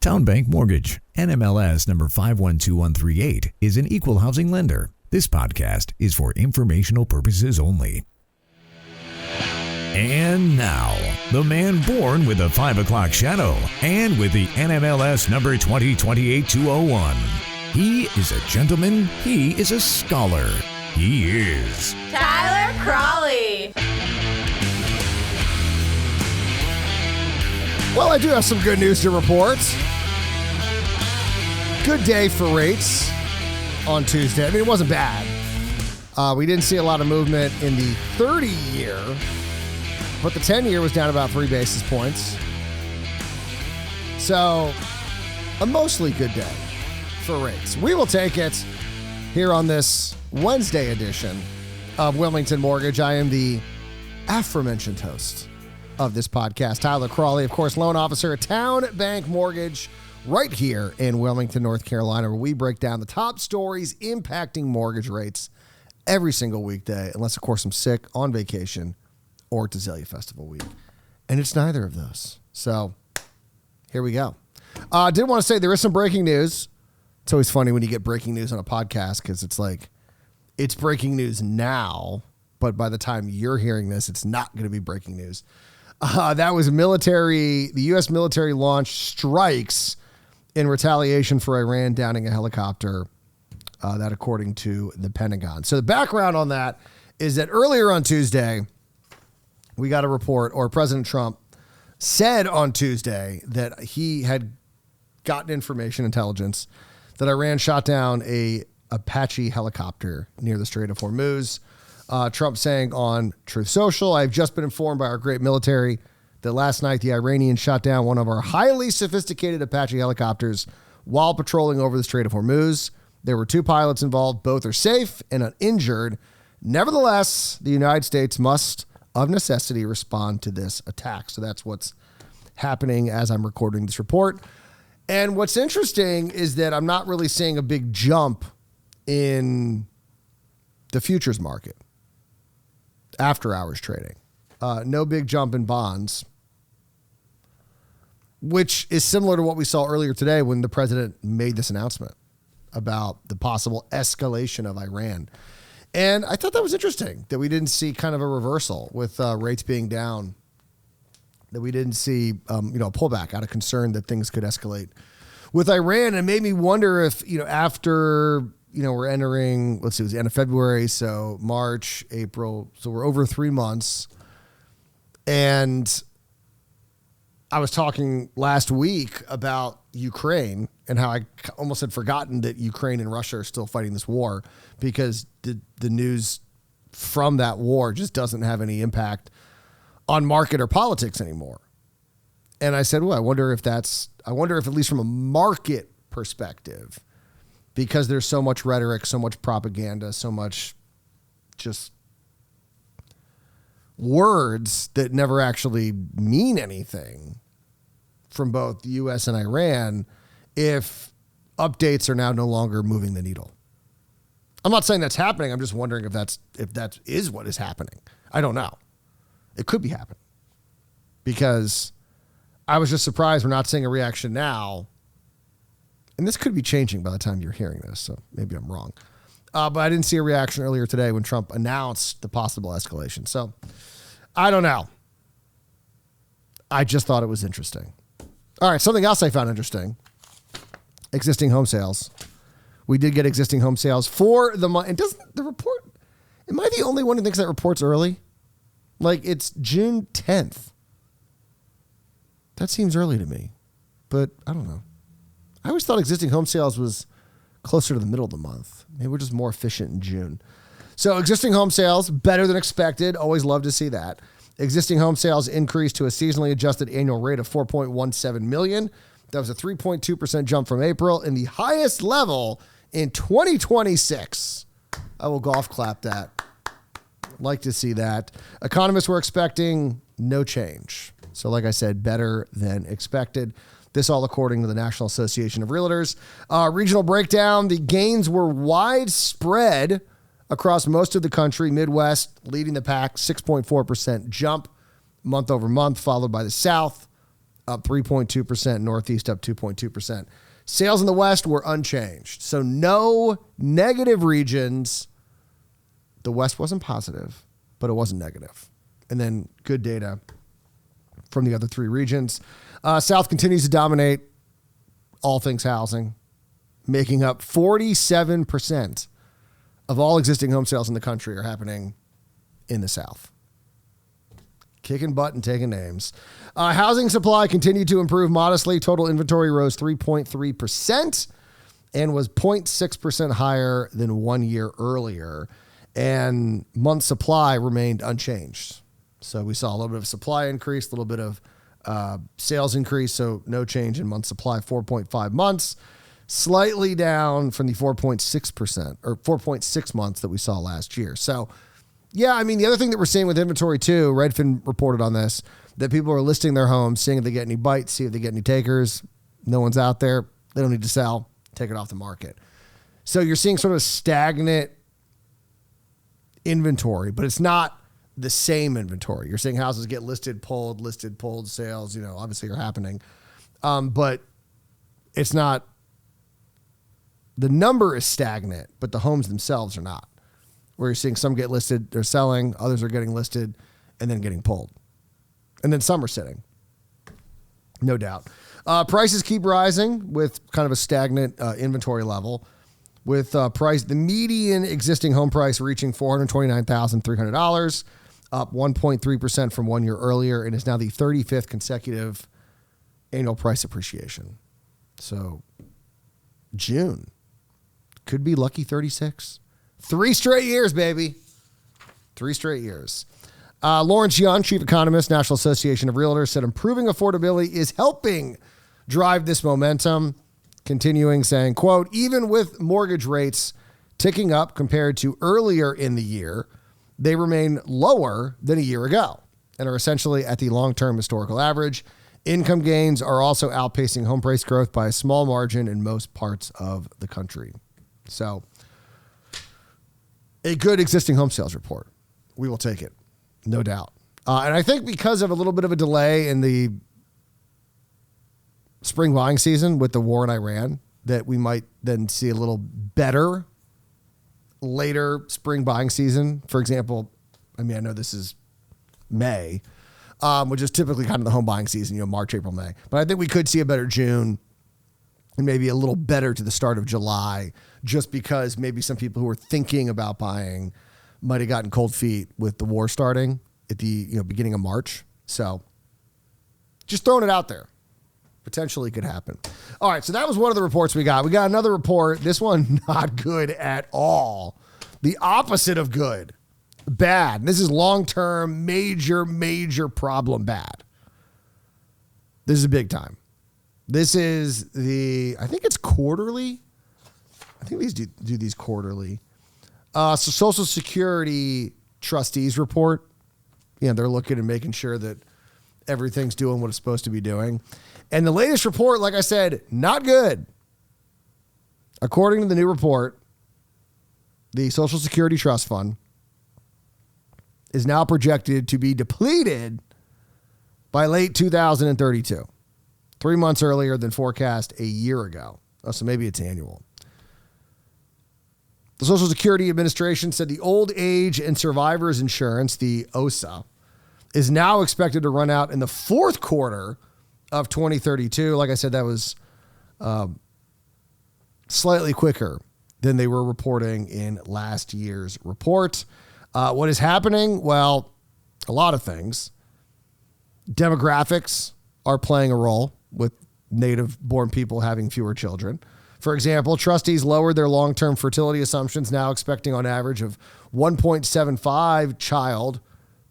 Town Bank Mortgage, NMLS number 512138, is an equal housing lender. This podcast is for informational purposes only. And now, the man born with the 5 o'clock shadow and with the NMLS number 2028201. He is a gentleman. He is a scholar. He is Tyler Crawley. Well, I do have some good news to report. Good day for rates on Tuesday. I mean, it wasn't bad. We didn't see a lot of movement in the 30-year, but the 10-year was down about 3 basis points. So, a mostly good day for rates. We will take it here on this Wednesday edition of Wilmington Mortgage. I am the aforementioned host of this podcast, Tyler Crawley, of course, loan officer at Town Bank Mortgage, right here in Wilmington, North Carolina, where we break down the top stories impacting mortgage rates every single weekday, unless, of course, I'm sick, on vacation, or it's Azalea Festival week. And it's neither of those. So here we go. I did want to say there is some breaking news. It's always funny when you get breaking news on a podcast because it's like, it's breaking news now, but by the time you're hearing this, it's not going to be breaking news. That was the U.S. military launched strikes in retaliation for Iran downing a helicopter, that according to the Pentagon. So the background on that is that earlier on Tuesday, we got a report, or President Trump said on Tuesday that he had gotten intelligence, that Iran shot down a Apache helicopter near the Strait of Hormuz. Trump saying on Truth Social, "I've just been informed by our great military that last night the Iranians shot down one of our highly sophisticated Apache helicopters while patrolling over the Strait of Hormuz. There were 2 pilots involved. Both are safe and uninjured. Nevertheless, the United States must, of necessity, respond to this attack." So that's what's happening as I'm recording this report. And what's interesting is that I'm not really seeing a big jump in the futures market after hours trading. No big jump in bonds, which is similar to what we saw earlier today when the president made this announcement about the possible escalation of Iran. And I thought that was interesting that we didn't see kind of a reversal with rates being down, that we didn't see a pullback out of concern that things could escalate with Iran. And it made me wonder if, after, we're entering, let's see, it was the end of February, so March, April, so we're over 3 months. And I was talking last week about Ukraine and how I almost had forgotten that Ukraine and Russia are still fighting this war, because the news from that war just doesn't have any impact on market or politics anymore. And I said, well, I wonder if at least from a market perspective, because there's so much rhetoric, so much propaganda, so much just words that never actually mean anything from both the U.S. and Iran, if updates are now no longer moving the needle. I'm not saying that's happening. I'm just wondering if that is what is happening. I don't know. It could be happening, because I was just surprised we're not seeing a reaction now. And this could be changing by the time you're hearing this, so maybe I'm wrong. But I didn't see a reaction earlier today when Trump announced the possible escalation. So I don't know. I just thought it was interesting. All right, something else I found interesting. Existing home sales. We did get existing home sales for the month. And doesn't the report, am I the only one who thinks that report's early? Like, it's June 10th. That seems early to me, but I don't know. I always thought existing home sales was closer to the middle of the month. Maybe we're just more efficient in June. So existing home sales, better than expected. Always love to see that. Existing home sales increased to a seasonally adjusted annual rate of 4.17 million. That was a 3.2% jump from April, and the highest level in 2026. I will golf clap that. Like to see that. Economists were expecting no change. So like I said, better than expected. This all according to the National Association of Realtors. Regional breakdown, the gains were widespread across most of the country. Midwest leading the pack, 6.4% jump month over month, followed by the South, up 3.2%, Northeast up 2.2%. Sales in the West were unchanged. So no negative regions. The West wasn't positive, but it wasn't negative. And then good data from the other three regions. South continues to dominate all things housing, making up 47% of all existing home sales in the country are happening in the South. Kicking butt and taking names. Housing supply continued to improve modestly. Total inventory rose 3.3% and was 0.6% higher than 1 year earlier. And month supply remained unchanged. So we saw a little bit of supply increase, a little bit of sales increase. So no change in month supply, 4.5 months, slightly down from the 4.6% or 4.6 months that we saw last year. So yeah, I mean, the other thing that we're seeing with inventory too, Redfin reported on this, that people are listing their homes, seeing if they get any bites, see if they get any takers. No one's out there. They don't need to sell. Take it off the market. So you're seeing sort of stagnant inventory, but it's not the same inventory. You're seeing houses get listed, pulled, sales, obviously are happening. But it's not, the number is stagnant, but the homes themselves are not. Where you're seeing some get listed, they're selling, others are getting listed and then getting pulled. And then some are sitting. No doubt. Prices keep rising with kind of a stagnant inventory level, with the median existing home price reaching $429,300, up 1.3% from 1 year earlier, and is now the 35th consecutive annual price appreciation. So June could be lucky 36. 3 straight years, baby. 3 straight years. Lawrence Young, chief economist, National Association of Realtors, said improving affordability is helping drive this momentum. Continuing saying, quote, even with mortgage rates ticking up compared to earlier in the year, they remain lower than a year ago and are essentially at the long-term historical average. Income gains are also outpacing home price growth by a small margin in most parts of the country. So a good existing home sales report. We will take it, no doubt. And I think because of a little bit of a delay in the spring buying season with the war in Iran, that we might then see a little better later spring buying season. For example, I mean, I know this is May, which is typically kind of the home buying season, March, April, May. But I think we could see a better June and maybe a little better to the start of July, just because maybe some people who were thinking about buying might have gotten cold feet with the war starting at the beginning of March. So just throwing it out there. Potentially could happen. All right, so that was one of the reports we got. We got another report. This one, not good at all. The opposite of good. Bad. This is long-term, major problem bad. This is big time. This is I think it's quarterly. I think these do these quarterly. So Social Security trustees report. They're looking and making sure that everything's doing what it's supposed to be doing. And the latest report, like I said, not good. According to the new report, the Social Security Trust Fund is now projected to be depleted by late 2032. 3 months earlier than forecast a year ago. Oh, so maybe it's annual. The Social Security Administration said the Old Age and Survivors Insurance, the OSA, is now expected to run out in the fourth quarter of 2032. Like I said, that was slightly quicker than they were reporting in last year's report. What is happening? Well, a lot of things. Demographics are playing a role with native-born people having fewer children. For example, trustees lowered their long-term fertility assumptions, now expecting on average of 1.75 child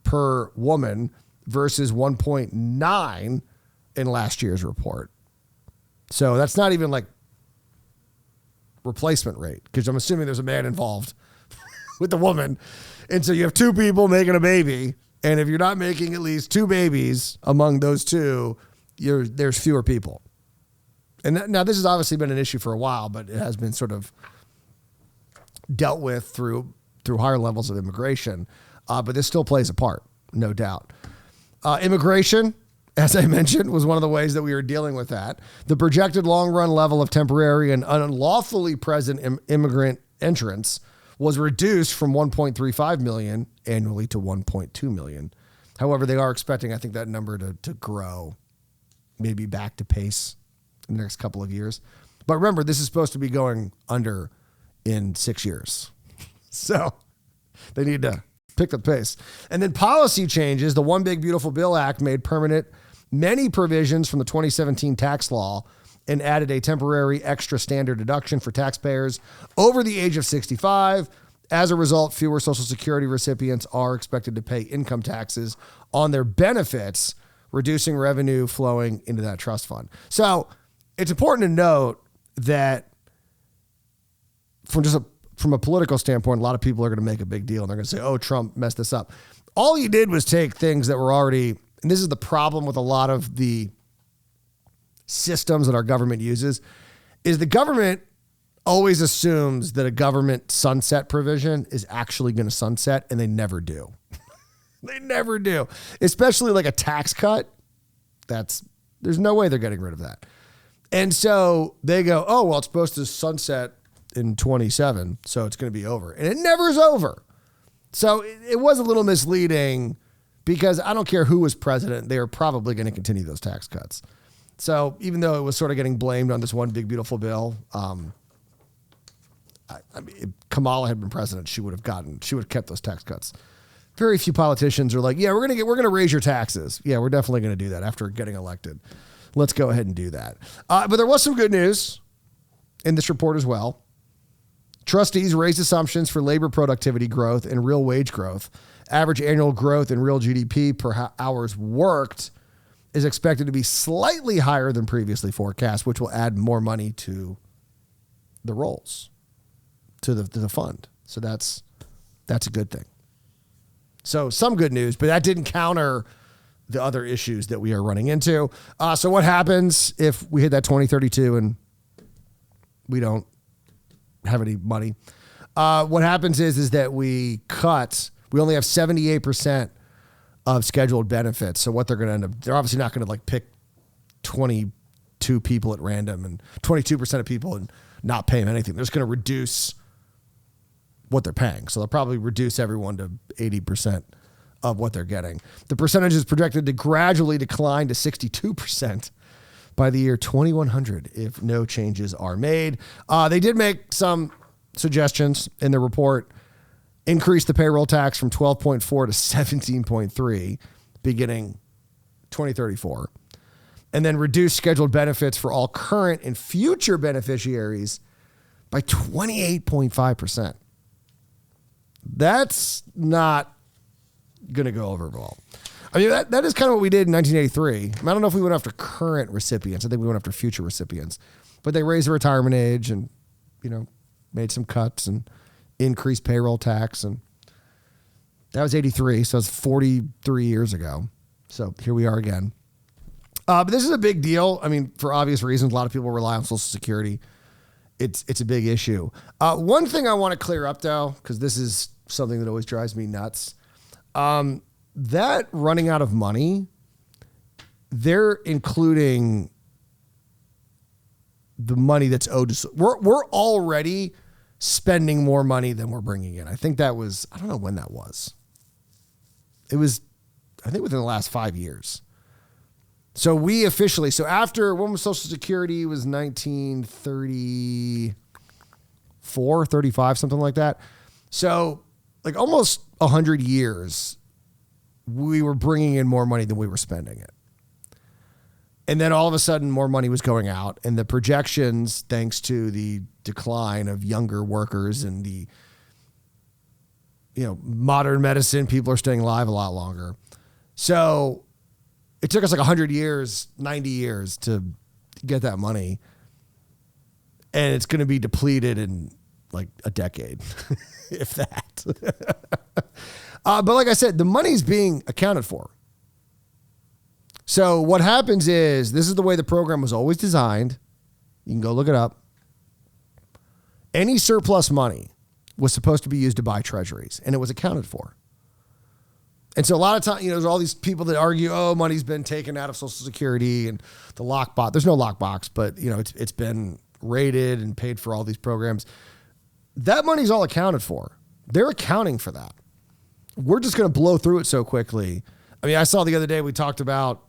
per woman versus 1.9 in last year's report. So that's not even like replacement rate, because I'm assuming there's a man involved with the woman. And so you have 2 people making a baby, and if you're not making at least 2 babies among those 2, there's fewer people. And now this has obviously been an issue for a while, but it has been sort of dealt with through higher levels of immigration. But this still plays a part, no doubt. Immigration as I mentioned, was one of the ways that we were dealing with that. The projected long-run level of temporary and unlawfully present immigrant entrants was reduced from 1.35 million annually to 1.2 million. However, they are expecting, I think, that number to grow, maybe back to pace in the next couple of years. But remember, this is supposed to be going under in 6 years. So they need to pick the pace. And then policy changes. The One Big Beautiful Bill Act made permanent many provisions from the 2017 tax law and added a temporary extra standard deduction for taxpayers over the age of 65. As a result, fewer Social Security recipients are expected to pay income taxes on their benefits, reducing revenue flowing into that trust fund. So it's important to note that from a political standpoint, a lot of people are going to make a big deal and they're going to say, oh, Trump messed this up. All he did was take things that were already, and this is the problem with a lot of the systems that our government uses, is the government always assumes that a government sunset provision is actually going to sunset, and they never do. They never do. Especially like a tax cut. There's no way they're getting rid of that. And so they go, oh, well, it's supposed to sunset in 27, so it's going to be over. And it never is over. So it was a little misleading because I don't care who was president, they are probably going to continue those tax cuts. So even though it was sort of getting blamed on this one big, beautiful bill, I mean, if Kamala had been president, she would have kept those tax cuts. Very few politicians are like, yeah, we're going to raise your taxes. Yeah, we're definitely going to do that after getting elected. Let's go ahead and do that. But there was some good news in this report as well. Trustees raised assumptions for labor productivity growth and real wage growth. Average annual growth in real GDP per hours worked is expected to be slightly higher than previously forecast, which will add more money to the rolls, to the fund. So that's a good thing. So some good news, but that didn't counter the other issues that we are running into. So what happens if we hit that 2032 and we don't have any money? What happens is that we only have 78% of scheduled benefits. So what they're going to end up, they're obviously not going to like pick 22 people at random and 22% of people and not pay them anything. They're just going to reduce what they're paying. So they'll probably reduce everyone to 80% of what they're getting. The percentage is projected to gradually decline to 62% by the year 2100 if no changes are made. They did make some suggestions in the report. Increase the payroll tax from 12.4 to 17.3 beginning 2034. And then reduce scheduled benefits for all current and future beneficiaries by 28.5%. That's not going to go over well. I mean, that is kind of what we did in 1983. I don't know if we went after current recipients. I think we went after future recipients. But they raised the retirement age and, made some cuts and increased payroll tax. And that was 83. So it's 43 years ago. So here we are again. But this is a big deal. I mean, for obvious reasons, a lot of people rely on Social Security. It's a big issue. One thing I want to clear up, though, because this is something that always drives me nuts. That running out of money, they're including the money that's owed to. We're already spending more money than we're bringing in. I think that was, I don't know when that was. It was, I think within the last 5 years. So we officially, after, when was Social Security? It was 1934, 35, something like that. So like almost 100 years, we were bringing in more money than we were spending it. And then all of a sudden more money was going out, and the projections, thanks to the decline of younger workers and the, modern medicine, people are staying alive a lot longer. So it took us like 100 years, 90 years to get that money. And it's going to be depleted in like a decade, if that. But like I said, the money's being accounted for. So what happens is, this is the way the program was always designed. You can go look it up. Any surplus money was supposed to be used to buy treasuries, and it was accounted for. And so a lot of times, there's all these people that argue, oh, money's been taken out of Social Security and the lockbox. There's no lockbox, but it's been rated and paid for all these programs. That money's all accounted for. They're accounting for that. We're just going to blow through it so quickly. I mean, I saw the other day we talked about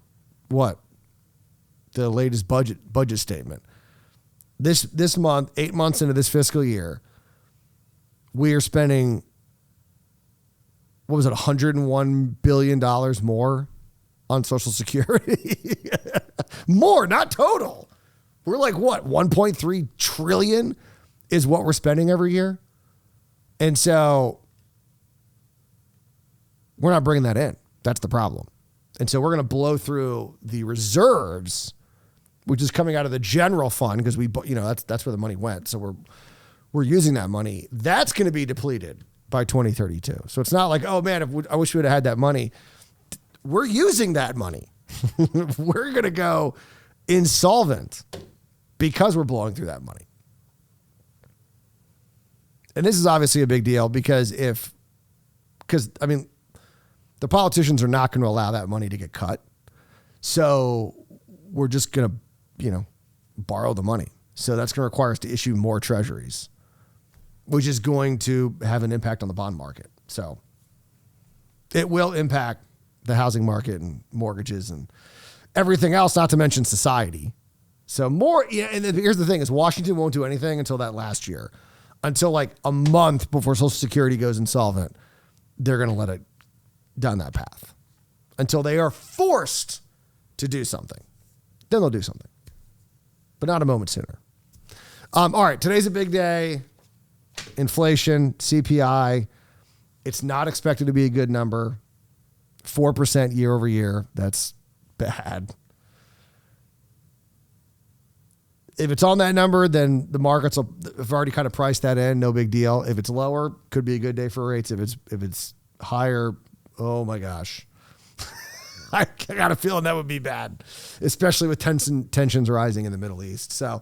the latest budget statement. This month, 8 months into this fiscal year, we are spending, $101 billion more on Social Security? More, not total. We're like, 1.3 trillion is what we're spending every year? And so we're not bringing that in. That's the problem. And so we're going to blow through the reserves, which is coming out of the general fund because that's where the money went. So we're using that money. That's going to be depleted by 2032. So it's not like, oh man, I wish we would have had that money. We're using that money. We're going to go insolvent because we're blowing through that money. And this is obviously a big deal because the politicians are not going to allow that money to get cut. So we're just going to, borrow the money. So that's going to require us to issue more treasuries, which is going to have an impact on the bond market. So it will impact the housing market and mortgages and everything else, not to mention society. So and here's the thing is Washington won't do anything until that last year. Until like a month before Social Security goes insolvent, they're going to let it down that path until they are forced to do something. Then they'll do something, but not a moment sooner. All right. Today's a big day. Inflation, CPI. It's not expected to be a good number. 4% year over year. That's bad. If it's on that number, then the markets have already kind of priced that in. No big deal. If it's lower, could be a good day for rates. If it's higher, oh my gosh. I got a feeling that would be bad, especially with tensions rising in the Middle East. So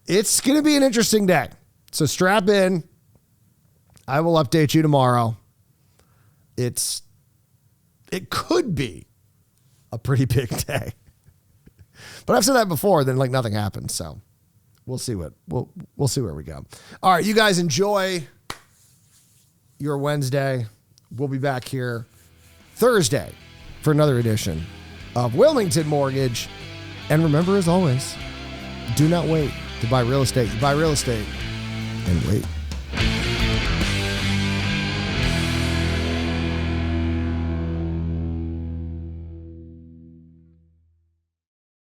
it's going to be an interesting day. So strap in. I will update you tomorrow. It could be a pretty big day. But I've said that before, then nothing happens. So we'll see we'll see where we go. All right, you guys enjoy your Wednesday. We'll be back here Thursday for another edition of Wilmington Mortgage. And remember, as always, do not wait to buy real estate. You buy real estate and wait.